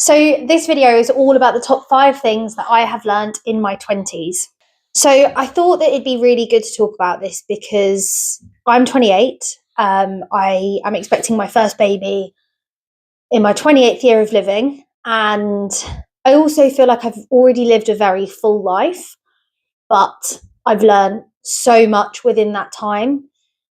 So this video is all about the top 5 things that I have learned in my 20s. So I thought that it'd be really good to talk about this because I'm 28. I am expecting my first baby in my 28th year of living. And I also feel like I've already lived a very full life, but I've learned so much within that time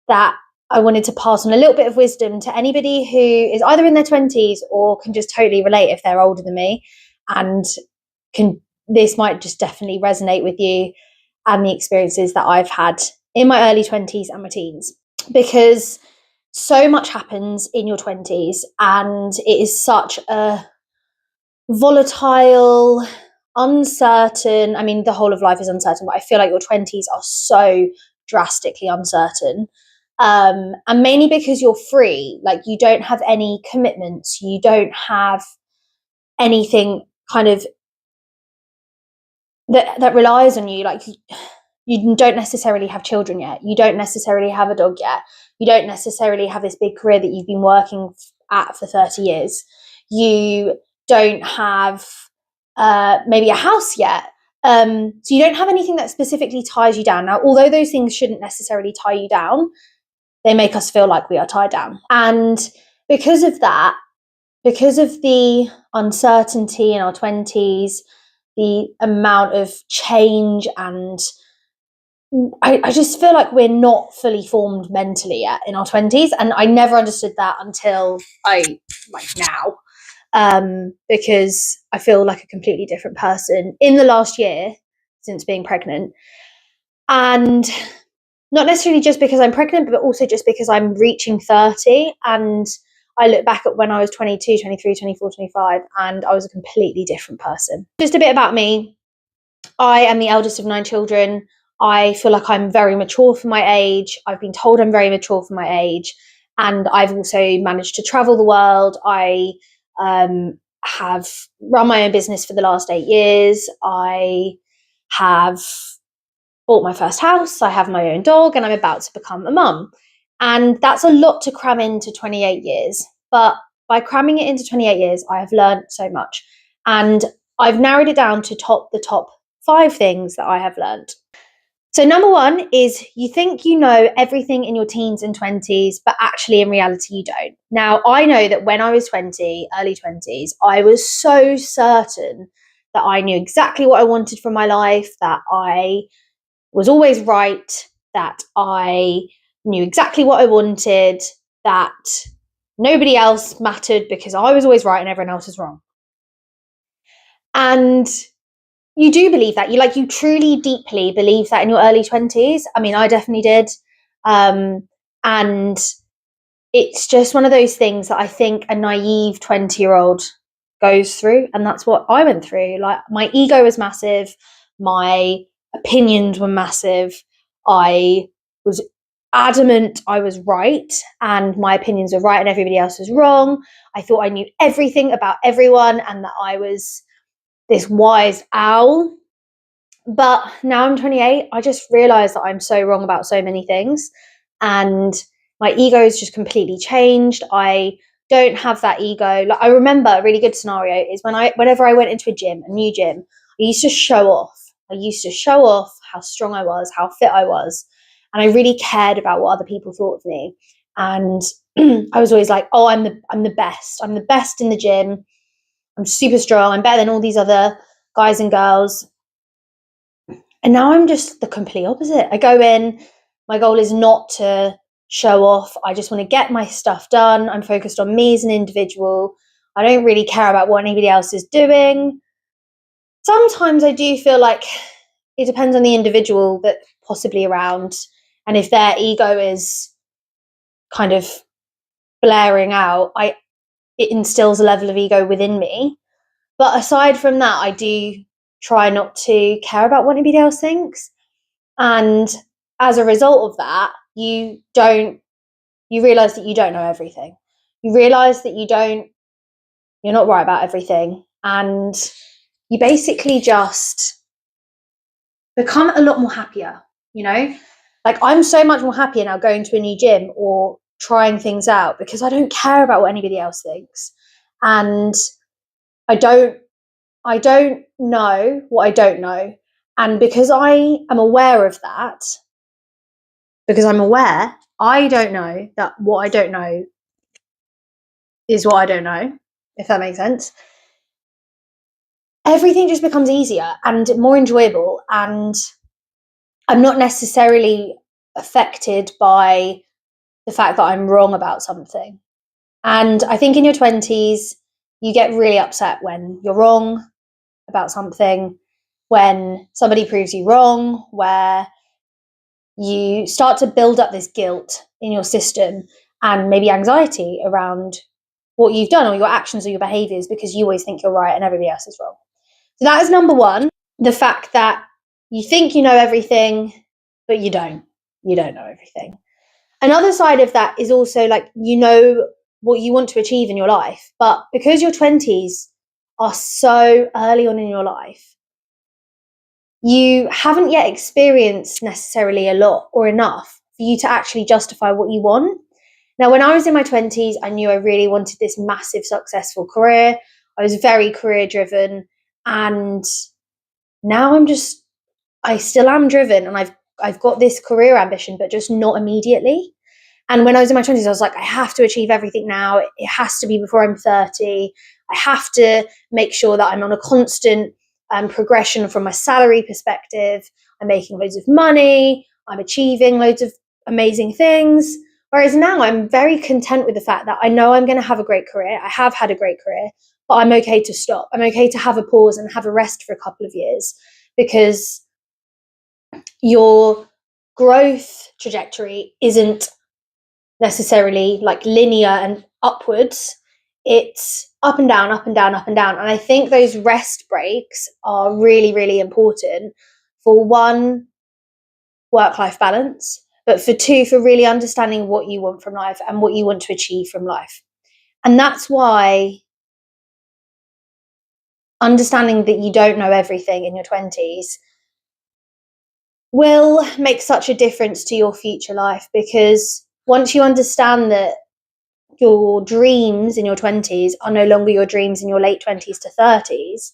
that I wanted to pass on a little bit of wisdom to anybody who is either in their 20s or can just totally relate if they're older than me, and this might just definitely resonate with you and the experiences that I've had in my early 20s and my teens, because so much happens in your 20s and it is such a volatile, uncertain, the whole of life is uncertain, but I feel like your 20s are so drastically uncertain. And mainly because you're free, like you don't have any commitments, you don't have anything kind of that relies on you. Like you don't necessarily have children yet, you don't necessarily have a dog yet, you don't necessarily have this big career that you've been working at for 30 years, you don't have maybe a house yet. So you don't have anything that specifically ties you down. Now, although those things shouldn't necessarily tie you down, they make us feel like we are tied down. And because of that, because of the uncertainty in our 20s, the amount of change, and I just feel like we're not fully formed mentally yet in our 20s. And I never understood that until now, because I feel like a completely different person in the last year since being pregnant. And not necessarily just because I'm pregnant, but also just because I'm reaching 30 and I look back at when I was 22, 23, 24, 25, and I was a completely different person. Just a bit about me. I am the eldest of 9 children. I feel like I'm very mature for my age. I've been told I'm very mature for my age. And I've also managed to travel the world. I have run my own business for the last 8 years. I have bought my first house, I have my own dog, and I'm about to become a mum. And that's a lot to cram into 28 years. But by cramming it into 28 years, I have learned so much. And I've narrowed it down to the top 5 things that I have learned. So number 1 is you think you know everything in your teens and 20s, but actually in reality you don't. Now, I know that when I was 20, early 20s, I was so certain that I knew exactly what I wanted from my life, that I was always right, that I knew exactly what I wanted, that nobody else mattered because I was always right and everyone else was wrong. And you do believe that. You truly, deeply believe that in your early 20s. I definitely did. And it's just one of those things that I think a naive 20-year-old goes through. And that's what I went through. Like, my ego was massive. My opinions were massive. I was adamant I was right and my opinions were right and everybody else was wrong. I thought I knew everything about everyone and that I was this wise owl. But now I'm 28, I just realized that I'm so wrong about so many things, and my ego's just completely changed. I don't have that ego. Like, I remember a really good scenario is whenever I went into a new gym, I used to show off. I used to show off how strong I was, how fit I was, and I really cared about what other people thought of me. And I was always like, "Oh, I'm the best. I'm the best in the gym. I'm super strong. I'm better than all these other guys and girls." And now I'm just the complete opposite. I go in, my goal is not to show off. I just want to get my stuff done. I'm focused on me as an individual. I don't really care about what anybody else is doing. Sometimes I do feel like it depends on the individual that possibly around, and if their ego is kind of blaring out, it instills a level of ego within me. But aside from that, I do try not to care about what anybody else thinks. And as a result of that, you realize that you don't know everything. You realize that you're not right about everything. And you basically just become a lot more happier, Like, I'm so much more happier now going to a new gym or trying things out because I don't care about what anybody else thinks. And I don't know what I don't know. And because I am aware of that, because I'm aware, I don't know that what I don't know is what I don't know, if that makes sense. Everything just becomes easier and more enjoyable, and I'm not necessarily affected by the fact that I'm wrong about something. And I think in your 20s, you get really upset when you're wrong about something, when somebody proves you wrong, where you start to build up this guilt in your system and maybe anxiety around what you've done or your actions or your behaviors, because you always think you're right and everybody else is wrong. So that is number one, the fact that you think you know everything, but you don't. You don't know everything. Another side of that is also like, you know what you want to achieve in your life, but because your 20s are so early on in your life, you haven't yet experienced necessarily a lot or enough for you to actually justify what you want. Now, when I was in my 20s, I knew I really wanted this massive, successful career. I was very career driven, and now I still am driven, and I've got this career ambition, but just not immediately. And when I was in my 20s, I was like, I have to achieve everything now. It has to be before I'm 30. I have to make sure that I'm on a constant progression from a salary perspective. I'm making loads of money. I'm achieving loads of amazing things. Whereas now I'm very content with the fact that I know I'm going to have a great career. I have had a great career, but I'm okay to stop. I'm okay to have a pause and have a rest for a couple of years, because your growth trajectory isn't necessarily like linear and upwards. It's up and down, up and down, up and down. And I think those rest breaks are really, really important for one, work-life balance, but for two, for really understanding what you want from life and what you want to achieve from life. And that's why understanding that you don't know everything in your 20s will make such a difference to your future life, because once you understand that your dreams in your 20s are no longer your dreams in your late 20s to 30s,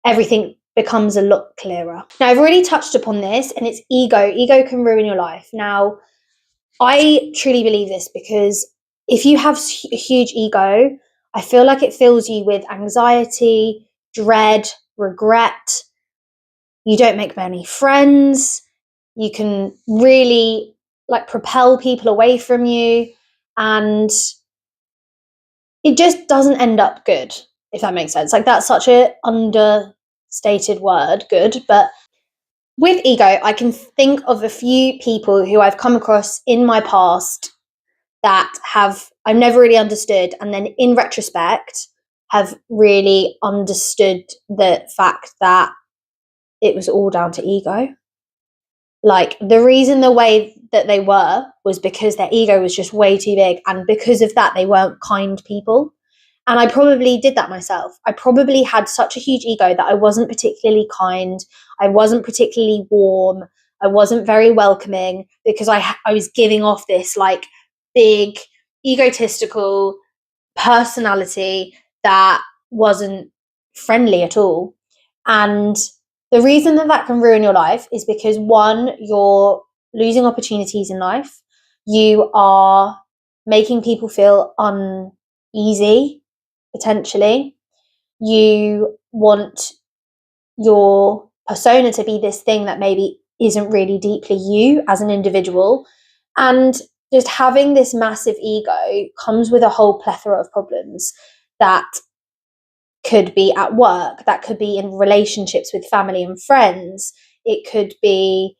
everything becomes a lot clearer. Now, I've already touched upon this, and it's ego. Ego can ruin your life. Now, I truly believe this, because if you have a huge ego, I feel like it fills you with anxiety, dread, regret. You don't make many friends. You can really like propel people away from you, and it just doesn't end up good, if that makes sense. Like, that's such a understated word, good. But with ego, I can think of a few people who I've come across in my past that I've never really understood, and then in retrospect have really understood the fact that it was all down to ego. Like, the reason the way that they were was because their ego was just way too big, and because of that they weren't kind people. And I probably did that myself. I probably had such a huge ego that I wasn't particularly kind, I wasn't particularly warm, I wasn't very welcoming, because I was giving off this like big egotistical personality that wasn't friendly at all. And the reason that that can ruin your life is because, one, you're losing opportunities in life. You are making people feel uneasy, potentially. You want your persona to be this thing that maybe isn't really deeply you as an individual. And just having this massive ego comes with a whole plethora of problems that could be at work, that could be in relationships with family and friends. It could be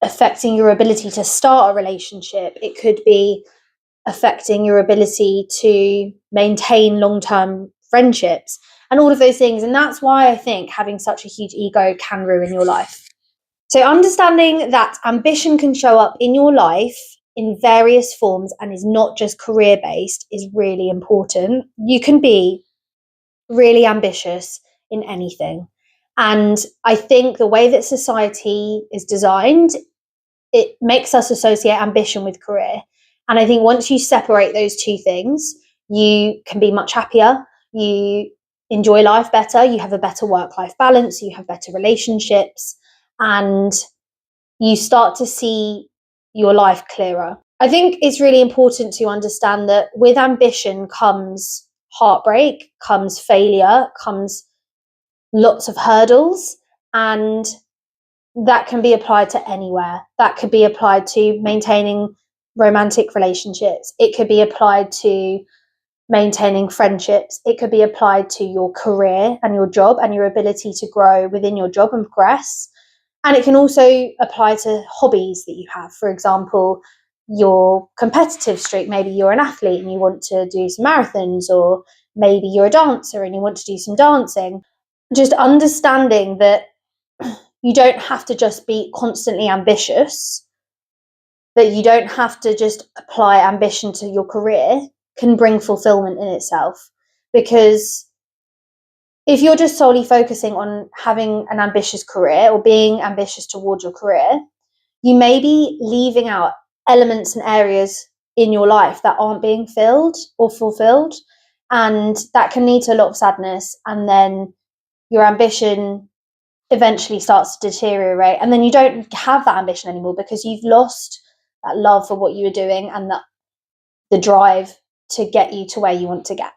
affecting your ability to start a relationship. It could be affecting your ability to maintain long-term friendships and all of those things. And that's why I think having such a huge ego can ruin your life. So understanding that ambition can show up in your life in various forms and is not just career-based is really important. You can be really ambitious in anything. And I think the way that society is designed, it makes us associate ambition with career. And I think once you separate those two things, you can be much happier. you enjoy life better, you have a better work-life balance, you have better relationships, and you start to see your life clearer. I think it's really important to understand that with ambition comes heartbreak, comes failure, comes lots of hurdles, and that can be applied to anywhere. That could be applied to maintaining romantic relationships. It could be applied to maintaining friendships. It could be applied to your career and your job and your ability to grow within your job and progress. And it can also apply to hobbies that you have. For example, your competitive streak. Maybe you're an athlete and you want to do some marathons, or maybe you're a dancer and you want to do some dancing. Just understanding that you don't have to just be constantly ambitious, that you don't have to just apply ambition to your career, can bring fulfillment in itself. Because if you're just solely focusing on having an ambitious career or being ambitious towards your career, you may be leaving out elements and areas in your life that aren't being filled or fulfilled. And that can lead to a lot of sadness. And then your ambition eventually starts to deteriorate. And then you don't have that ambition anymore because you've lost that love for what you were doing and the drive to get you to where you want to get.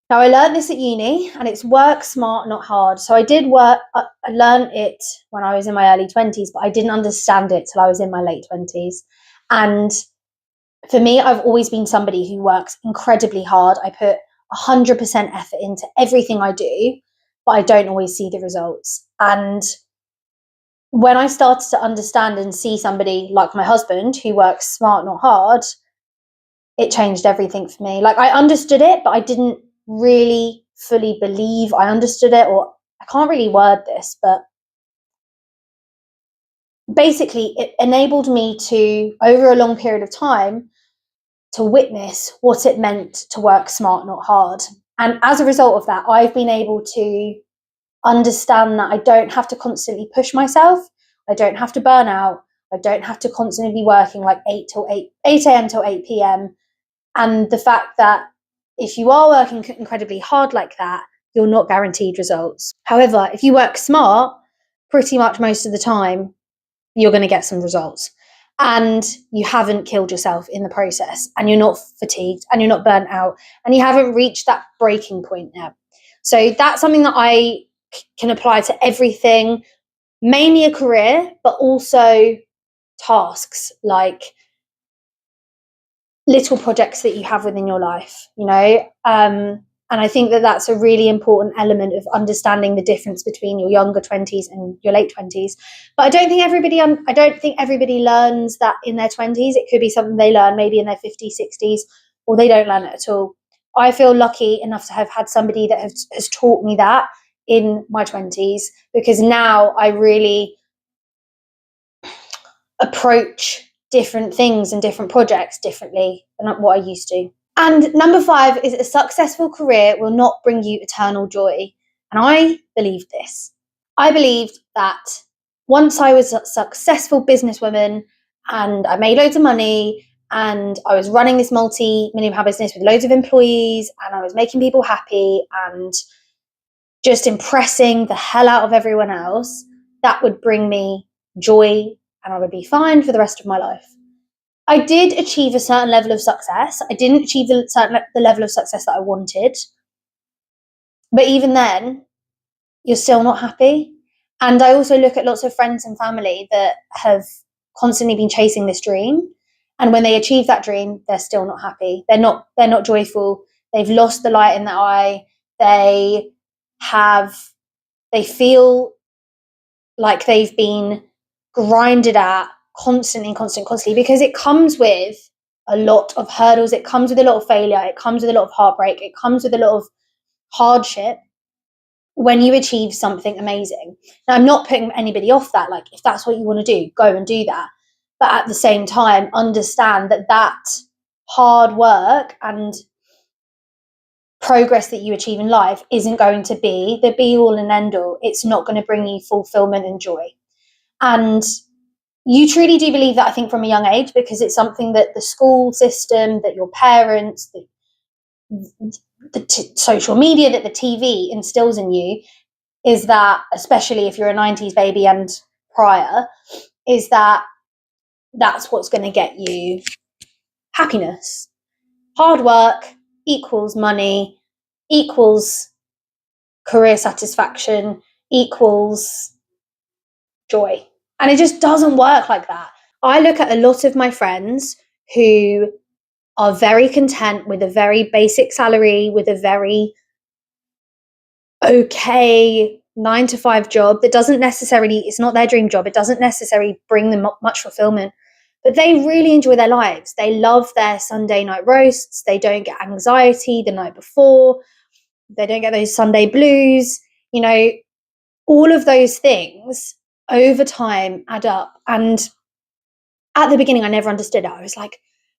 Now, I learned this at uni, and it's work smart, not hard. So I did work, I learned it when I was in my early 20s, but I didn't understand it till I was in my late 20s. And for me, I've always been somebody who works incredibly hard. I put 100% effort into everything I do, but I don't always see the results. And when I started to understand and see somebody like my husband who works smart, not hard, it changed everything for me. Like, I understood it, but I didn't really fully believe I understood it, or I can't really word this, but basically it enabled me to, over a long period of time, to witness what it meant to work smart, not hard. And as a result of that, I've been able to understand that I don't have to constantly push myself. I don't have to burn out. I don't have to constantly be working like 8 a.m. till 8 p.m. And the fact that if you are working incredibly hard like that, you're not guaranteed results. However, if you work smart, pretty much most of the time, you're going to get some results. And you haven't killed yourself in the process, and you're not fatigued, and you're not burnt out, and you haven't reached that breaking point yet. So that's something that I can apply to everything, mainly a career, but also tasks like little projects that you have within your life, you know. And I think that that's a really important element of understanding the difference between your younger 20s and your late 20s. But I don't think everybody learns that in their 20s. It could be something they learn maybe in their 50s, 60s, or they don't learn it at all. I feel lucky enough to have had somebody that has taught me that in my 20s, because now I really approach different things and different projects differently than what I used to. And number 5 is a successful career will not bring you eternal joy. And I believed this. I believed that once I was a successful businesswoman and I made loads of money and I was running this multi-million pound business with loads of employees and I was making people happy and just impressing the hell out of everyone else, that would bring me joy and I would be fine for the rest of my life. I did achieve a certain level of success. I didn't achieve the level of success that I wanted. But even then, you're still not happy. And I also look at lots of friends and family that have constantly been chasing this dream. And when they achieve that dream, they're still not happy. They're not joyful. They've lost the light in their eye. They feel like they've been grinded at constantly, because it comes with a lot of hurdles. It comes with a lot of failure. It comes with a lot of heartbreak. It comes with a lot of hardship when you achieve something amazing. Now, I'm not putting anybody off that. Like, if that's what you want to do, go and do that. But at the same time, understand that hard work and progress that you achieve in life isn't going to be the be all and end all. It's not going to bring you fulfillment and joy. And you truly do believe that, I think, from a young age, because it's something that the school system, that your parents, social media, that the TV instills in you, is that, especially if you're a 90s baby and prior, is that that's what's going to get you happiness. Hard work equals money, equals career satisfaction, equals joy. And it just doesn't work like that. I look at a lot of my friends who are very content with a very basic salary, with a very okay 9-to-5 job that doesn't necessarily, it's not their dream job, it doesn't necessarily bring them much fulfillment, but they really enjoy their lives. They love their Sunday night roasts. They don't get anxiety the night before. They don't get those Sunday blues. You know, all of those things over time add up. And at the beginning, I never understood it. I was like,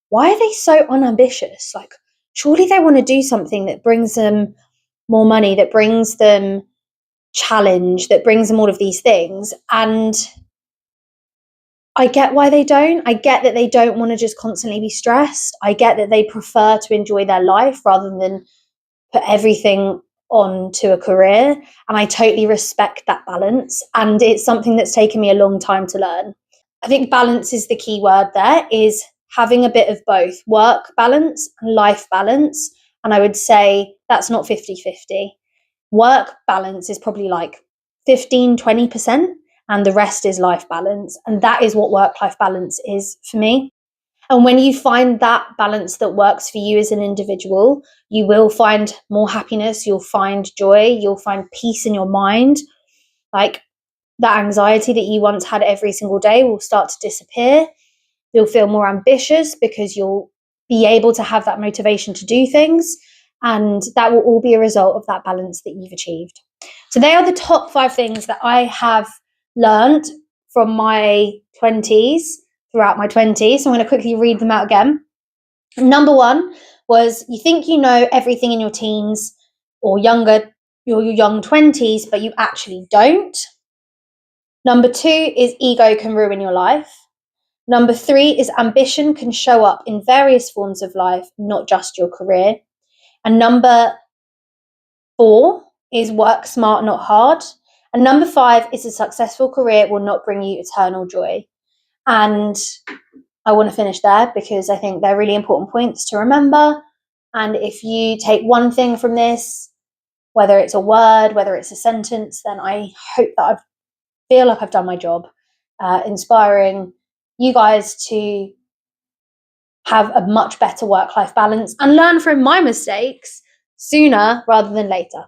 why are they so unambitious? Like, surely they want to do something that brings them more money, that brings them challenge, that brings them all of these things. And I get why they don't. I get that they don't want to just constantly be stressed. I get that they prefer to enjoy their life rather than put everything onto a career. And I totally respect that balance. And it's something that's taken me a long time to learn. I think balance is the key word there, is having a bit of both work balance and life balance. And I would say that's not 50-50. Work balance is probably like 15-20%, and the rest is life balance. And that is what work-life balance is for me. And when you find that balance that works for you as an individual, you will find more happiness, you'll find joy, you'll find peace in your mind. Like, that anxiety that you once had every single day will start to disappear. You'll feel more ambitious because you'll be able to have that motivation to do things. And that will all be a result of that balance that you've achieved. So they are the top 5 things that I have learned from my 20s, throughout my 20s. So I'm going to quickly read them out again. Number 1 was, you think you know everything in your teens or younger, your young 20s, but you actually don't. Number 2 is, ego can ruin your life. Number 3 is, ambition can show up in various forms of life, not just your career. And number 4 is, work smart, not hard. And number 5 is, a successful career will not bring you eternal joy. And I want to finish there because I think they're really important points to remember. And if you take one thing from this, whether it's a word, whether it's a sentence, then I hope that I feel like I've done my job, inspiring you guys to have a much better work-life balance and learn from my mistakes sooner rather than later.